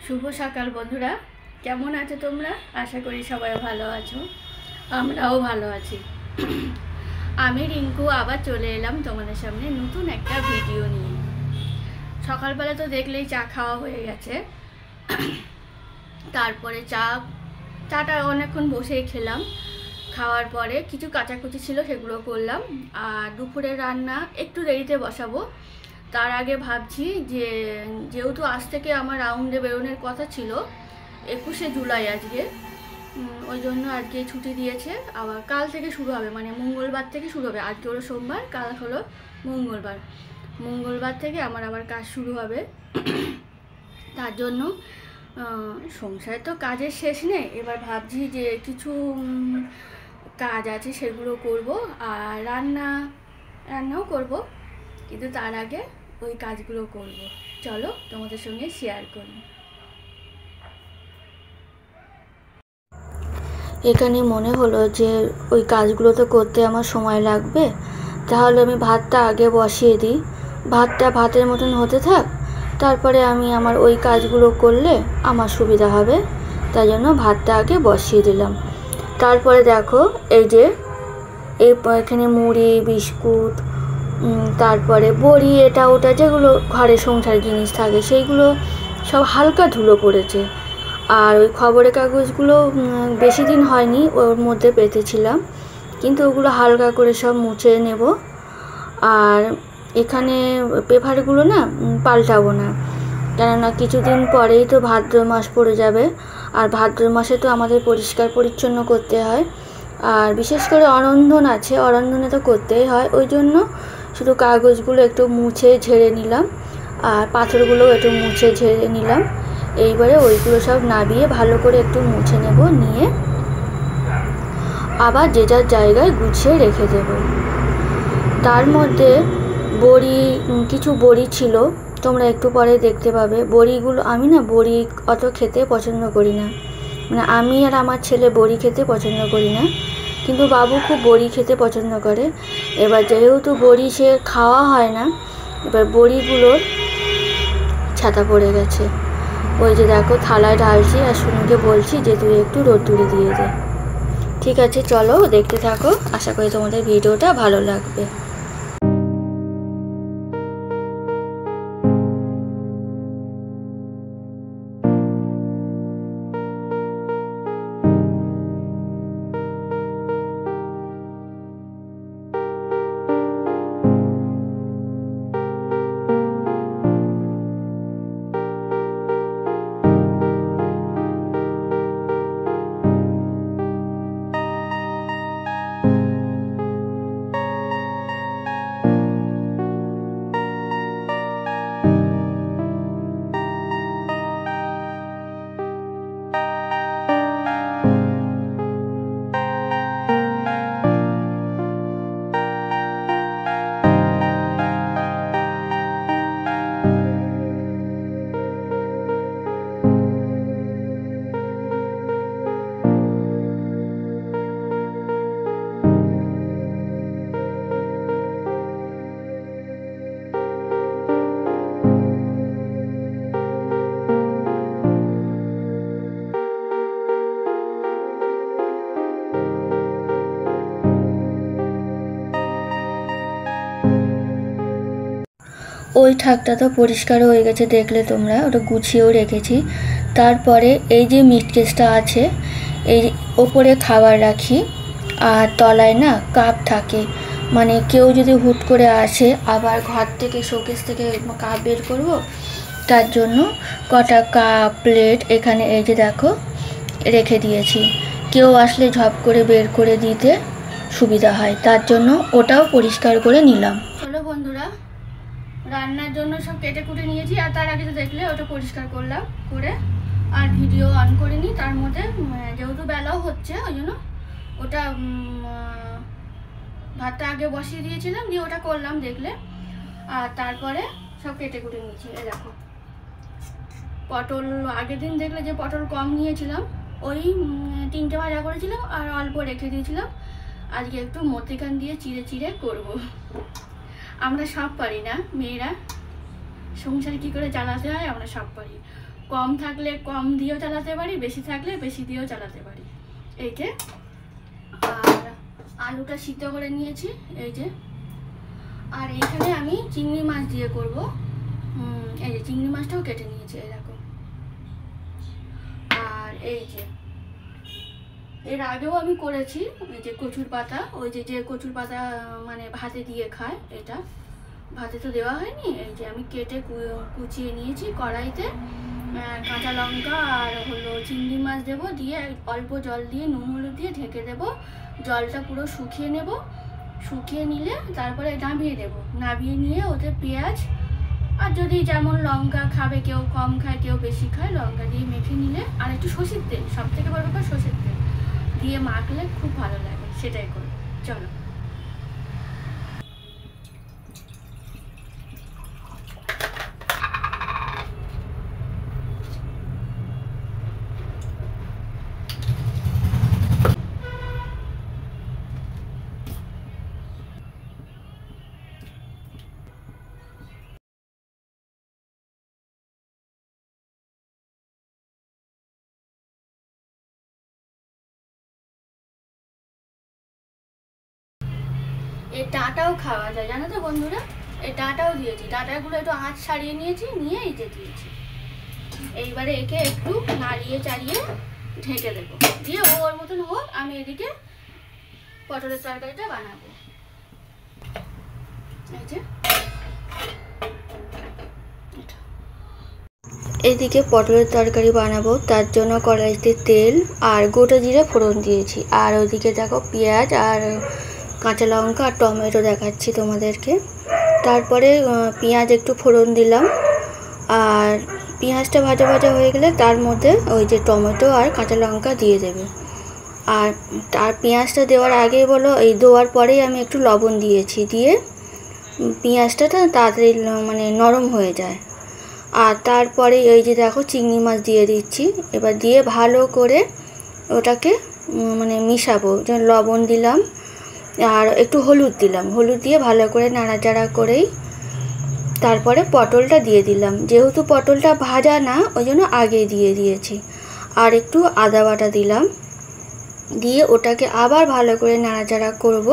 শুভ সকাল বন্ধুরা, কেমন আছো তোমরা? আশা করি সবাই ভালো আছো, আমরাও ভালো আছি। আমি রিঙ্কু আবার চলে এলাম তোমাদের সামনে নতুন একটা ভিডিও নিয়ে। সকালবেলা তো দেখলেই চা খাওয়া হয়ে গেছে। তারপরে চাটা অনেকক্ষণ বসেই খেলাম। খাওয়ার পরে কিছু কাচাকুচি ছিল, সেগুলো করলাম। আর দুপুরের রান্না একটু দেরিতে বসাবো। তার আগে ভাবছি যে যেহেতু আজ থেকে আমার রাউন্ডে বেরোনোর কথা ছিল, 21শে জুলাই আজকে, ওই জন্য আজকে ছুটি দিয়েছে। আবার কাল থেকে শুরু হবে, মানে মঙ্গলবার থেকে শুরু হবে। আজকে হলো সোমবার, কাল হলো মঙ্গলবার থেকে আমার আবার কাজ শুরু হবে। তার জন্য সংসারে তো কাজের শেষ নেই। এবার ভাবছি যে কিছু কাজ আছে সেগুলো করব, আর রান্নাও করব, কিন্তু তার আগে ওই কাজগুলো করব। চলো তোমাদের সঙ্গে শেয়ার করি। এখানে মনে হলো যে ওই কাজগুলো তো করতে আমার সময় লাগবে, তাহলে আমি ভাতটা আগে বসিয়ে দিই। ভাতটা ভাতের মতন হতে থাক, তারপরে আমি আমার ওই কাজগুলো করলে আমার সুবিধা হবে। তাই জন্য ভাতটা আগে বসিয়ে দিলাম। তারপরে দেখো এই যে এখানে মুড়ি, বিস্কুট, তারপরে বড়ি, এটা ওটা যেগুলো ঘরে সংসার জিনিস থাকে সেইগুলো সব হালকা ধুলো পড়েছে। আর ওই খবরের কাগজগুলো বেশি দিন হয়নি ওর মধ্যে পেতেছিলাম, কিন্তু ওগুলো হালকা করে সব মুছে নেব। আর এখানে পেপারগুলো না পাল্টাবো না, কেননা কিছুদিন পরেই তো ভাদ্র মাস পড়ে যাবে। আর ভাদ্র মাসে তো আমাদের পরিষ্কার পরিচ্ছন্ন করতে হয়। আর বিশেষ করে অরন্ধন আছে, অরন্ধনে তো করতেই হয়। ওই জন্য শুধু কাগজগুলো একটু মুছে ঝেড়ে নিলাম, আর পাথরগুলোও একটু মুছে ঝেড়ে নিলাম। এইবারে ওইগুলো সব নাবিয়ে ভালো করে একটু মুছে নেব, নিয়ে আবার যে যার জায়গায় গুছিয়ে রেখে দেব। তার মধ্যে কিছু বড়ি ছিল, তোমরা একটু পরে দেখতে পাবে। বড়িগুলো আমি না বড়ি অত খেতে পছন্দ করি না, মানে আমি আর আমার ছেলে বড়ি খেতে পছন্দ করি না, কিন্তু বাবু খুব বড়ি খেতে পছন্দ করে। এবার যেহেতু বড়ি সে খাওয়া হয় না, এবার বড়িগুলোর ছাতা পড়ে গেছে। ওই যে দেখো থালায় ঢালছি, আর শুনুকে বলছি যে তুই একটু রোদ্দুরে দিয়ে দে। ঠিক আছে, চলো দেখতে থাকো, আশা করি তোমাদের ভিডিওটা ভালো লাগবে। ওই ঠাকটা তো পরিষ্কার হয়ে গেছে, দেখলে তোমরা, ওটা গুছিয়েও রেখেছি। তারপরে এই যে মিট কেসটা আছে, এই ওপরে খাবার রাখি, আর তলায় না কাপ থাকে, মানে কেউ যদি হুট করে আসে, আবার ঘর থেকে শোকেস থেকে কাপ বের করব, তার জন্য কটা কাপ প্লেট এখানে এই যে দেখো রেখে দিয়েছি। কেউ আসলে ঝপ করে বের করে দিতে সুবিধা হয়, তার জন্য ওটাও পরিষ্কার করে নিলাম। চলো বন্ধুরা, রান্নার জন্য সব কেটে কুটে নিয়েছি, আর তার আগে তো দেখলে ওটা পরিষ্কার করলাম, করে আর ভিডিও অন করিনি। তার মধ্যে যেহেতু বেলাও হচ্ছে, ওই জন্য ওটা ভাতটা আগে বসিয়ে দিয়েছিলাম, দিয়ে ওটা করলাম দেখলে। আর তারপরে সব কেটে কুটে নিয়েছি। এই দেখো পটল, আগের দিন দেখলে যে পটল কম নিয়েছিলাম, ওই 3টে ভাজা করেছিলাম আর অল্প রেখে দিয়েছিলাম। আজকে একটু মতিকান দিয়ে চিড়ে চিড়ে করব। আমরা সব পারি না মেয়েরা, সংসারে কী করে চালাতে হয় আমরা সব পারি। কম থাকলে কম দিয়েও চালাতে পারি, বেশি থাকলে বেশি দিয়েও চালাতে পারি। এই যে, আর আলুটা সিদ্ধ করে নিয়েছি এই যে। আর এইখানে আমি চিংড়ি মাছ দিয়ে করব। এই যে চিংড়ি মাছটাও কেটে নিয়েছি এরকম। আর এই যে এর আগেও আমি করেছি এই যে কচুর পাতা, ওই যে কচুর পাতা মানে ভাতে দিয়ে খায়, এটা ভাতে তো দেওয়া হয়নি। এই যে আমি কেটে কুচিয়ে নিয়েছি কড়াইতে, কাঁচা লঙ্কা আর হলো চিংড়ি মাছ দেবো, দিয়ে অল্প জল দিয়ে নুন হলুদ দিয়ে ঢেকে দেবো। জলটা পুরো শুকিয়ে নেব, শুকিয়ে নিলে তারপরে নামিয়ে দেবো। নামিয়ে নিয়ে ওতে পেঁয়াজ আর যদি যেমন লঙ্কা খাবে, কেউ কম খায় কেউ বেশি খায়, লঙ্কা দিয়ে মেখে নিলে, আর একটু সর্ষের তেল, সব থেকে বড় কথা সর্ষের তেল দিয়ে মাখলে খুব ভালো লাগে। সেটাই করো, চলো। এই ডাঁটাও খাওয়া যায় জানো তো বন্ধুরা, এই ডাঁটাও দিয়েছি। ডাঁটাগুলো একটু আঁচ ছাড়িয়ে নিয়েছি, নিয়ে এই যে দিয়েছি। এইবারে একে একটু নাড়িয়ে চাড়িয়ে ঢেকে দেবো, দিয়ে ওর মতন হোক। আমি এদিকে পটলের তরকারিটা বানাবো। এই যে এদিকে পটলের তরকারি বানাবো, তার জন্য কড়াইতে তেল আর গোটা জিরে ফোড়ন দিয়েছি। আর ওইদিকে দেখো পেঁয়াজ আর কাঁচা লঙ্কা আর টমেটো দেখাচ্ছি তোমাদেরকে। তারপরে পেঁয়াজ একটু ফোড়ন দিলাম, আর পেঁয়াজটা ভাজা ভাজা হয়ে গেলে তার মধ্যে ওই যে টমেটো আর কাঁচা লঙ্কা দিয়ে দেবে। আর পেঁয়াজটা দেওয়ার আগে বলো, এই দেওয়ার পরেই আমি একটু লবণ দিয়েছি, দিয়ে পেঁয়াজটা তাড়াতাড়ি মানে নরম হয়ে যায়। আর তারপরে এই যে দেখো চিংড়ি মাছ দিয়ে দিচ্ছি। এবার দিয়ে ভালো করে ওটাকে মানে মিশাবো। যেমন লবণ দিলাম আর একটু হলুদ দিলাম, হলুদ দিয়ে ভালো করে নাড়াচাড়া করেই তারপরে পটলটা দিয়ে দিলাম। যেহেতু পটলটা ভাজা না, ওই জন্য আগে দিয়ে দিয়েছি। আর একটু আদা বাটা দিলাম, দিয়ে ওটাকে আবার ভালো করে নাড়াচাড়া করব,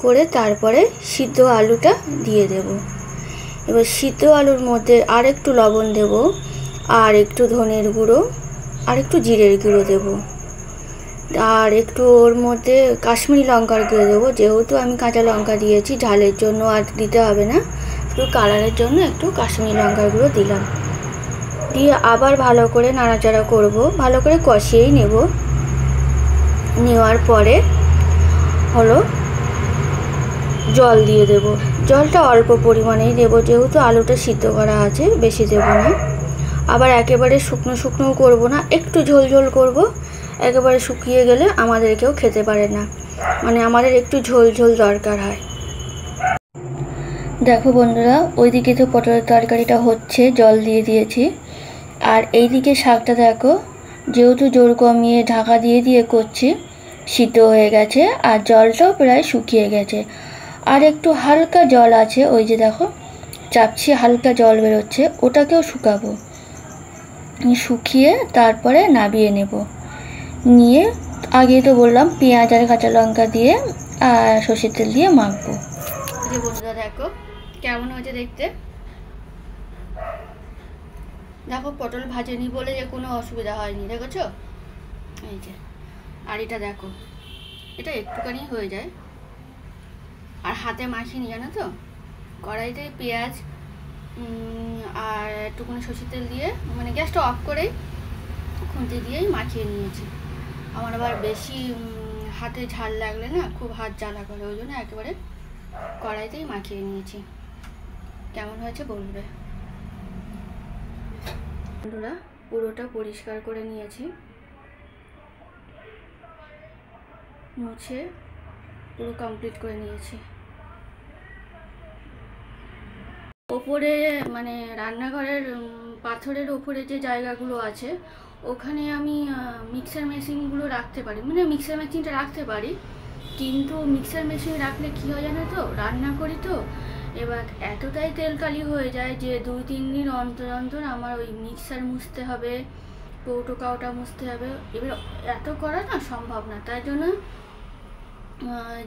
করে তারপরে সিদ্ধ আলুটা দিয়ে দেব। এবার সিদ্ধ আলুর মধ্যে আর একটু লবণ দেব, আর একটু ধনের গুঁড়ো আর একটু জিরের গুঁড়ো দেব, আর একটু ওর মধ্যে কাশ্মীরি লঙ্কার গুঁড়ো দেবো। যেহেতু আমি কাঁচা লঙ্কা দিয়েছি, ঝালের জন্য আর দিতে হবে না, একটু কালারের জন্য একটু কাশ্মীরি লঙ্কার গুঁড়ো দিলাম। দিয়ে আবার ভালো করে নাড়াচাড়া করব, ভালো করে কষিয়েই নেব। নেওয়ার পরে হলো জল দিয়ে দেব। জলটা অল্প পরিমাণেই দেব, যেহেতু আলুটা সিদ্ধ করা আছে, বেশি দেব না। আবার একেবারে শুকনো শুকনোও করব না, একটু ঝোল ঝোল করব। একেবারে শুকিয়ে গেলে আমাদের কেউ খেতে পারে না, মানে আমাদের একটু ঝোল ঝোল দরকার হয়। দেখো বন্ধুরা, ওইদিকে তো পটলের তরকারিটা হচ্ছে, জল দিয়ে দিয়েছি। আর এইদিকে শাকটা দেখো, যেহেতু জোর কমিয়ে ঢাকা দিয়ে দিয়ে করছি, সিদ্ধ হয়ে গেছে আর জলটাও প্রায় শুকিয়ে গেছে। আর একটু হালকা জল আছে, ওই যে দেখো চাপছি হালকা জল বেরোচ্ছে, ওটাকেও শুকাবো। শুকিয়ে তারপরে নামিয়ে নেব। নিয়ে আগে তো বললাম পেঁয়াজ আর কাঁচা লঙ্কা দিয়ে আর সর্ষের তেল দিয়ে মাখবো। যে বন্ধুরা দেখো কেমন হয়েছে দেখতে। দেখো পটল ভাজেনি বলে যে কোনো অসুবিধা হয়নি, দেখেছো? এই যে, আর এটা দেখো, এটা একটুখানি হয়ে যায়। আর হাতে মাখিনি জানো তো, কড়াইতে পেঁয়াজ আর একটুখানি সর্ষের তেল দিয়ে, মানে গ্যাসটা অফ করেই খুন্তি দিয়েই মাখিয়ে নিয়েছি। আমার আবার বেশি হাতে ঝাল লাগলে না খুব হাত জ্বালা করে, ওই জন্য একেবারে কড়াইতেই মাখিয়ে নিয়েছি। কেমন হয়েছে বলবে বন্ধুরা। পুরোটা পরিষ্কার করে নিয়েছি, মুছে পুরো কমপ্লিট করে নিয়েছি। ওপরে মানে রান্নাঘরের পাথরের ওপরে যে জায়গাগুলো আছে, ওখানে আমি মিক্সার মেশিনগুলো রাখতে পারি, মানে মিক্সার মেশিনটা রাখতে পারি। কিন্তু মিক্সার মেশিন রাখলে কী হয় জানো তো, রান্না করি তো এবার এতটাই তেল কালি হয়ে যায় যে 2-3 দিন অন্তর অন্তর আমার ওই মিক্সার মুছতে হবে, কৌটো কাউটা মুছতে হবে। এবার এত করা না সম্ভব না, তাই জন্য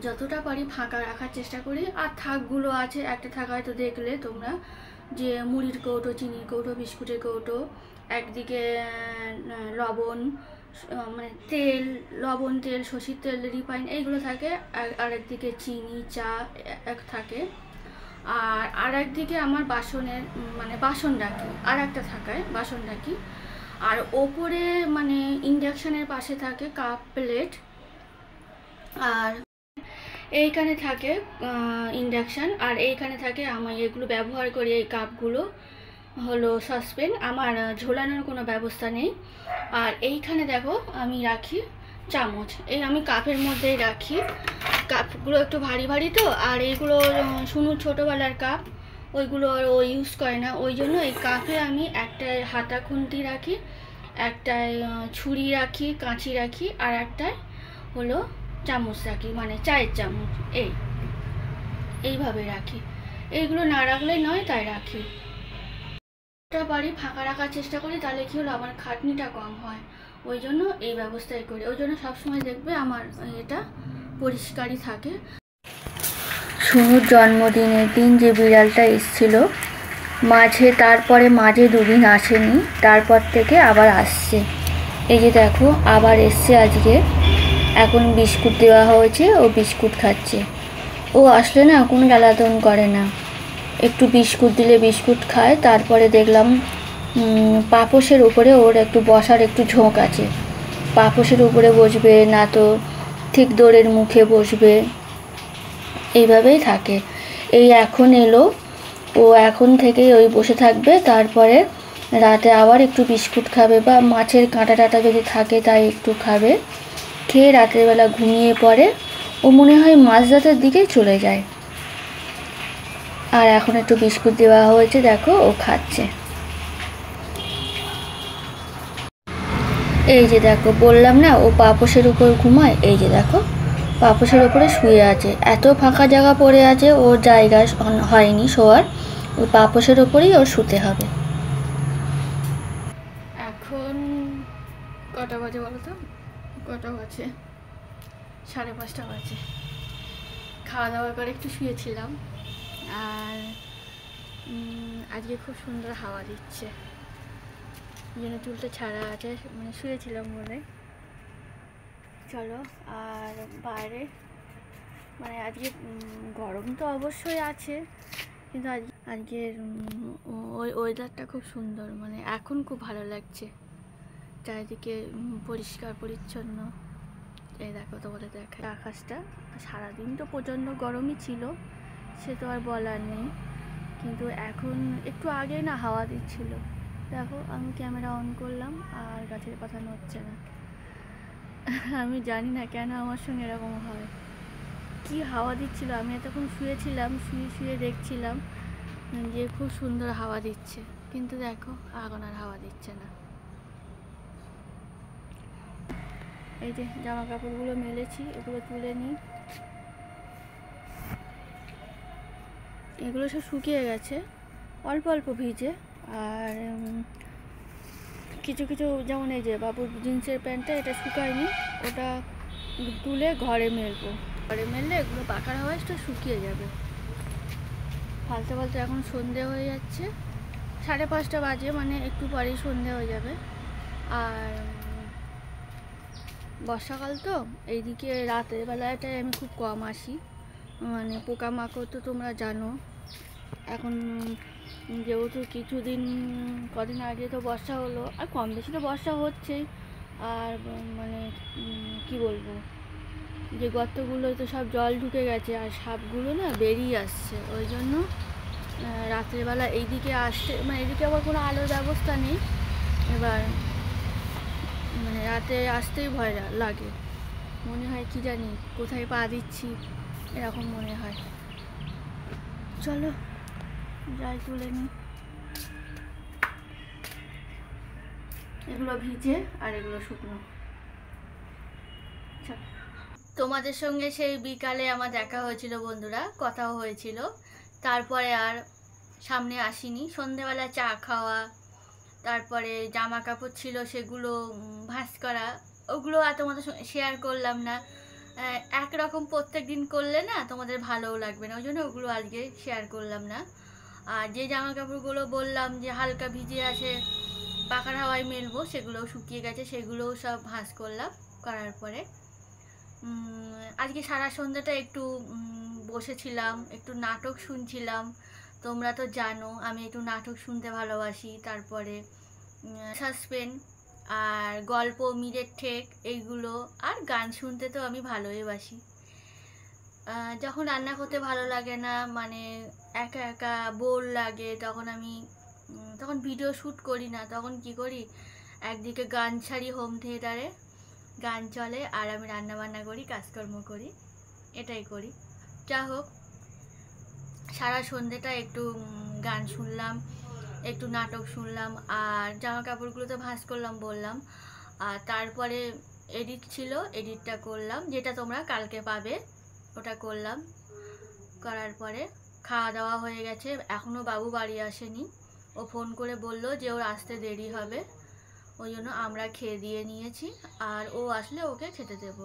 যতটা পারি ফাঁকা রাখার চেষ্টা করি। আর থাকগুলো আছে, একটা থাক হয়তো দেখলে তোমরা, যে মুড়ির কৌটো, চিনির কৌটো, বিস্কুটের কৌটো, একদিকে লবণ, মানে তেল, লবণ, তেল, সর্ষের তেল, রিফাইন এইগুলো থাকে, আর একদিকে চিনি, চা এক থাকে। আর একদিকে আমার বাসনের মানে বাসন রাখি, আর একটা থাকায় বাসন রাখি। আর ওপরে মানে ইন্ডাকশানের পাশে থাকে কাপ, প্লেট। আর এইখানে থাকে ইন্ডাকশান, আর এইখানে থাকে আমি এগুলো ব্যবহার করি। এই কাপগুলো হলো সসপ্যান, আমার ঝোলানোর কোনো ব্যবস্থা নেই। আর এইখানে দেখো আমি রাখি চামচ, এই আমি কাপের মধ্যেই রাখি। কাপগুলো একটু ভারী ভারী তো, আর এইগুলো শুনুর ছোটোবেলার কাপ, ওইগুলো ও ইউজ করে না, ওই জন্য এই কাপে আমি একটায় হাতা খুন্তি রাখি, একটায় ছুরি রাখি, কাঁচি রাখি, আর একটায় হলো চামচ রাখি, মানে চায়ের চামচ। এইভাবে রাখি। এইগুলো না রাখলেই নয়, তাই রাখি। বাড়ি ফাঁকা রাখার চেষ্টা করি, তাহলে কি হলো আমার খাটনিটা কম হয়, ওই জন্য এই ব্যবস্থাই করি। ওই জন্য সবসময় দেখবে আমার এটা পরিষ্কারই থাকে। শুনুর জন্মদিনের দিন যে বিড়ালটা এসেছিল তারপরে মাঝে 2 দিন আসেনি, তারপর থেকে আবার আসছে। এই যে দেখো আবার এসছে আজকে। এখন বিস্কুট দেওয়া হয়েছে, ও বিস্কুট খাচ্ছে। ও আসলে না কোনো জ্বালাতন করে না, একটু বিস্কুট দিলে বিস্কুট খায়। তারপরে দেখলাম পাপোশের উপরে ওর একটু বসার একটু ঝোঁক আছে, পাপোশের উপরে বসবে, না তো ঠিক দোরের মুখে বসবে, এইভাবেই থাকে। এই এখন এলো, ও এখন থেকেই ওই বসে থাকবে। তারপরে রাতে আবার একটু বিস্কুট খাবে, বা মাছের কাঁটা টাটা যদি থাকে তাই একটু খাবে, খেয়ে রাতের বেলা ঘুমিয়ে পড়ে। ও মনে হয় মাঝরাতের দিকেই চলে যায়। আর এখন একটু বিস্কুট দেওয়া হয়েছে, দেখো ও খাচ্ছে। এই যে দেখো বললাম না ও পাপোশের উপর ঘুমায়, এই যে দেখো পাপোশের উপরে শুয়ে আছে। এত ফাঁকা জায়গা পড়ে আছে, ওর জায়গা হয়নি শোয়ার, ওই পাপোশের উপরেই ওর শুতে হবে। এখন কটা বাজে বলো তো? কটা বাজে? 5:30 বাজে। খাওয়া দাওয়া করে একটু শুয়েছিলাম, আর আজকে খুব সুন্দর হাওয়া দিচ্ছে, যেন চুলটা ছাড়া আছে, মানে শুয়েছিলাম বলে। চলো, আর বাইরে মানে আজকে গরম তো অবশ্যই আছে, কিন্তু আজকের ওই ওয়েদারটা খুব সুন্দর, মানে এখন খুব ভালো লাগছে। চারিদিকে পরিষ্কার পরিচ্ছন্ন। এই দেখো তোমাদের দেখা আকাশটা, সারাদিন তো প্রচণ্ড গরমই ছিল, সে তো আর বলার নেই, কিন্তু এখন একটু আগে না হাওয়া দিচ্ছিল। দেখো আমি ক্যামেরা অন করলাম আর গাছের পাতা নড়ছে না। আমি জানি না কেন আমার সঙ্গে এরকম হয়, কি হাওয়া দিচ্ছিল। আমি এতক্ষণ শুয়েছিলাম, শুয়ে দেখছিলাম যে খুব সুন্দর হাওয়া দিচ্ছে, কিন্তু দেখো এখন আর হাওয়া দিচ্ছে না। এই যে জামা কাপড়গুলো মেলেছি, এগুলো তুলে নিই। এগুলো সব শুকিয়ে গেছে, অল্প অল্প ভিজে। আর কিছু কিছু, যেমন এই যে বাবুর জিন্সের প্যান্টটা, এটা শুকায়নি, ওটা তুলে ঘরে মেলবো। ঘরে মেললে এগুলো পাখার হাওয়ায় একটু শুকিয়ে যাবে। ফালতে ফালতে এখন সন্ধে হয়ে যাচ্ছে, 5:30 বাজে, মানে একটু পরেই সন্ধে হয়ে যাবে। আর বর্ষাকাল তো, এইদিকে রাতের বেলাটায় আমি খুব কম আসি, মানে পোকামাকড় তো তোমরা জানো। এখন যেহেতু কদিন আগে তো বর্ষা হলো, আর কম বেশি তো বর্ষা হচ্ছেই। আর মানে কি বলবো, যে গর্তগুলো তো সব জল ঢুকে গেছে, আর সাপগুলো না বেরিয়ে আসছে। ওই জন্য রাত্রেবেলা এইদিকে আসতে, মানে এদিকে আবার কোনো আলোর ব্যবস্থা নেই, এবার মানে রাতে আসতেই ভয় লাগে, মনে হয় কি জানি কোথায় পা দিচ্ছি, এরকম মনে হয়। চলো যাই তুলে নিই। এগুলো ভিজে আর এগুলো শুকনো। তোমাদের সঙ্গে সেই বিকালে আমার দেখা হয়েছিল বন্ধুরা, কথাও হয়েছিল। তারপরে আর সামনে আসিনি। সন্ধেবেলা চা খাওয়া, তারপরে জামা কাপড় ছিল সেগুলো ভাঁজ করা, ওগুলো আর তোমাদের শেয়ার করলাম না। একরকম প্রত্যেক দিন করলে না তোমাদের ভালোও লাগবে না, ওই জন্য ওগুলো আজকে শেয়ার করলাম না। আর যে জামা কাপড়গুলো বললাম যে হালকা ভিজে আছে, পাখার হাওয়ায় মেলবো, সেগুলোও শুকিয়ে গেছে, সেগুলোও সব ভাঁজ করলাম। করার পরে আজকে সারা সন্ধ্যাটা একটু বসেছিলাম, একটু নাটক শুনছিলাম। তোমরা তো জানো আমি একটু নাটক শুনতে ভালোবাসি। তারপরে সাসপেন্স আর গল্প, মিরের ঠেক, এইগুলো। আর গান শুনতে তো আমি ভালোই বাসি। যখন রান্না করতে ভালো লাগে না, মানে একা একা বোর লাগে, তখন ভিডিও শ্যুট করি না। তখন কি করি, একদিকে গান ছাড়ি, হোম থিয়েটারে গান চলে, আর আমি রান্না বান্না করি, কাজকর্ম করি, এটাই করি। যা হোক, সারা সন্ধ্যেটা একটু গান শুনলাম, একটু নাটক শুনলাম, আর জামা কাপড়গুলো তো ভাঁজ করলাম বললাম। আর তারপরে এডিট ছিল, এডিটটা করলাম, যেটা তোমরা কালকে পাবে, ওটা করলাম। করার পরে খাওয়া দাওয়া হয়ে গেছে। এখনও বাবু বাড়ি আসেনি। ও ফোন করে বলল যে ওর আসতে দেরি হবে, ওই জন্য আমরা খেয়ে দিয়ে নিয়েছি, আর ও আসলে ওকে খেতে দেব।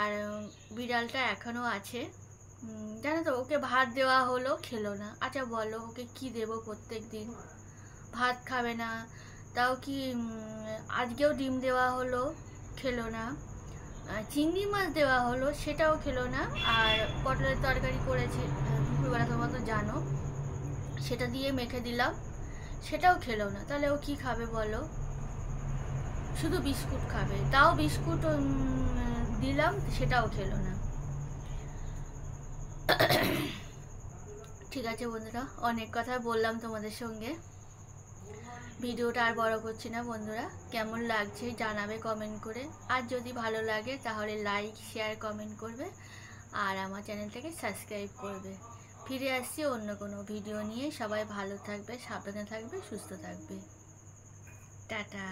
আর বিড়ালটা এখনও আছে, জানো তো, ওকে ভাত দেওয়া হলো, খেলো না। আচ্ছা বলো, ওকে কি দেব? প্রত্যেক দিন ভাত খাবে না। তাও কি, আজকেও ডিম দেওয়া হলো, খেলো না। চিংড়ি মাছ দেওয়া হলো, সেটাও খেলো না। আর পটলের তরকারি করেছি দুপুরবেলা, তোমরা তো জানো, সেটা দিয়ে মেখে দিলাম, সেটাও খেলো না। তাহলে ও কি খাবে বলো? শুধু বিস্কুট খাবে, তাও বিস্কুট দিলাম, সেটাও খেলো না। ঠিক আছে বন্ধুরা, অনেক কথা বললাম তোমাদের সঙ্গে, ভিডিওটা আর বড় করছি না। বন্ধুরা কেমন লাগছে জানাবে কমেন্ট করে, আর যদি ভালো লাগে তাহলে লাইক, শেয়ার, কমেন্ট করবে, আর আমার চ্যানেলটাকে সাবস্ক্রাইব করবে। ফিরে আসছি অন্য কোনো ভিডিও নিয়ে। সবাই ভালো থাকবে, সাবধানে থাকবে, সুস্থ থাকবে। টাটা।